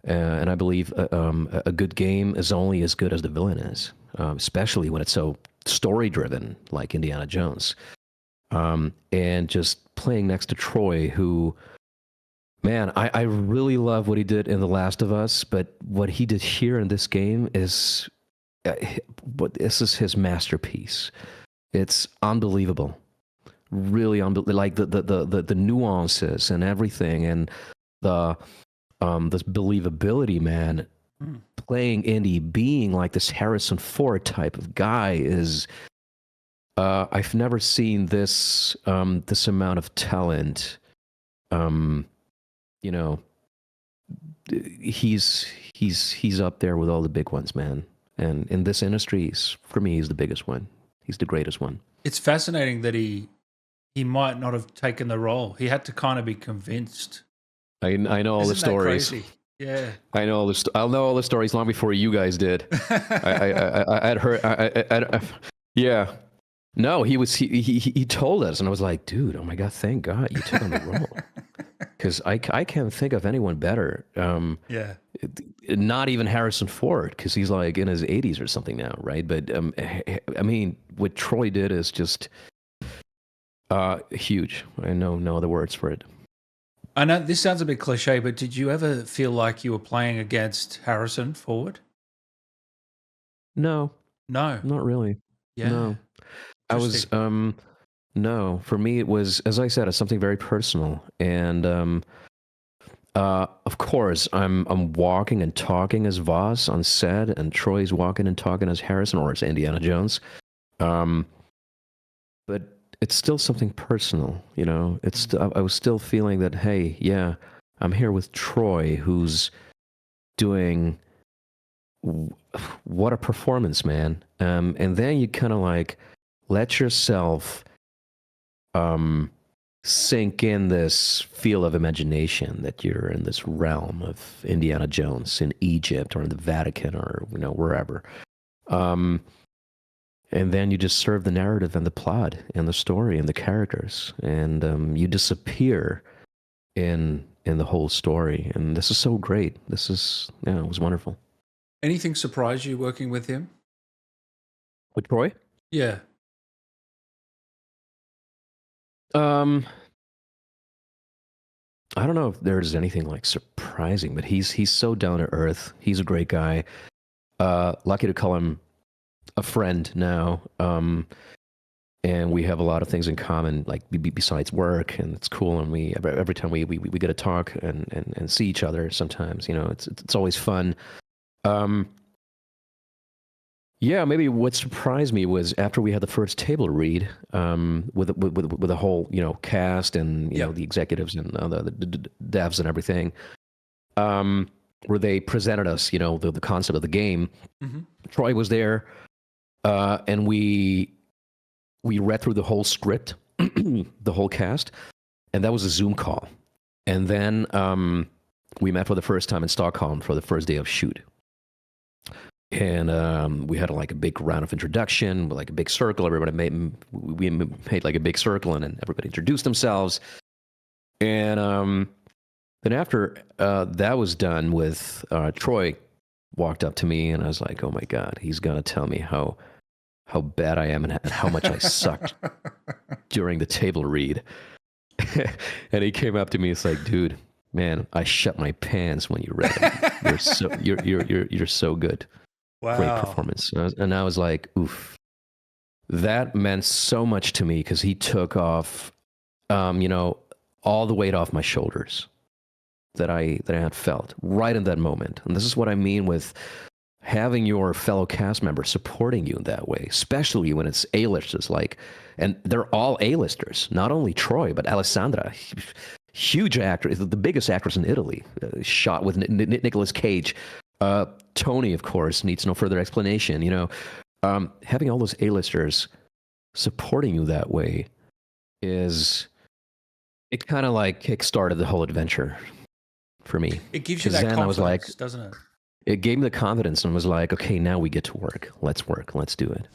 And I believe a good game is only as good as the villain is, especially when it's so story driven, like Indiana Jones. And just playing next to Troy, who, man, I really love what he did in The Last of Us, but what he did here in this game is, but this is his masterpiece. It's unbelievable, really unbelievable. Like the nuances and everything, and the this believability, man. Playing Indy, being like this Harrison Ford type of guy is. I've never seen this this amount of talent. You know, he's up there with all the big ones, man. And in this industry, for me, he's the biggest one. He's the greatest one. It's fascinating that he might not have taken the role. He had to kind of be convinced. I know all the stories. That crazy? Yeah, I know all the. I'll know all the stories long before you guys did. I had heard. Yeah. No, he told us, and I was like, dude, oh my God, thank God you took on the role. Because I can't think of anyone better. Yeah. Not even Harrison Ford, because he's like in his 80s or something now, right? But I mean, what Troy did is just huge. I know no other words for it. I know this sounds a bit cliche, but did you ever feel like you were playing against Harrison Ford? No, not really. Yeah. No. I was no, for me it was, as I said, it's something very personal. And of course I'm walking and talking as Voss on set, and Troy's walking and talking as Harrison or as Indiana Jones. But it's still something personal, you know. It's I was still feeling that, hey, yeah, I'm here with Troy, who's doing what a performance, man. And then you kind of like let yourself sink in this field of imagination that you're in this realm of Indiana Jones in Egypt or in the Vatican or, you know, wherever. And then you just serve the narrative and the plot and the story and the characters, and you disappear in the whole story. And this is so great. This is, yeah, it was wonderful. Anything surprise you working with him? With Troy? Yeah. I don't know if there's anything like surprising, but he's so down to earth. He's a great guy. Lucky to call him a friend now. And we have a lot of things in common, like besides work, and it's cool. And we every time we get to talk and see each other. Sometimes, you know, it's always fun. Yeah, maybe what surprised me was after we had the first table read with the whole, you know, cast and you know, the executives and the devs and everything, where they presented us, you know, the concept of the game. Mm-hmm. Troy was there, and we read through the whole script, the whole cast, and that was a Zoom call. And then we met for the first time in Stockholm for the first day of shoot. And we had like a big round of introduction, like a big circle. Everybody we made like a big circle, and then everybody introduced themselves. And then after that was done with, Troy walked up to me, and I was like, oh my God, he's gonna tell me how bad I am and how much I sucked during the table read. And he came up to me, it's like, dude, man, I shut my pants when you read it. You're so good. Wow. Great performance. And I was like, oof. That meant so much to me, because he took off, you know, all the weight off my shoulders that I had felt right in that moment. And this is what I mean with having your fellow cast members supporting you in that way, especially when it's A-listers, like, and they're all A-listers, not only Troy, but Alessandra, huge actress, the biggest actress in Italy, shot with Nicolas Cage. Tony, of course, needs no further explanation. You know, having all those A-listers supporting you that way it kind of like kickstarted the whole adventure for me. It gives you that confidence, I was like, doesn't it? It gave me the confidence and was like, okay, now we get to work. Let's work. Let's do it.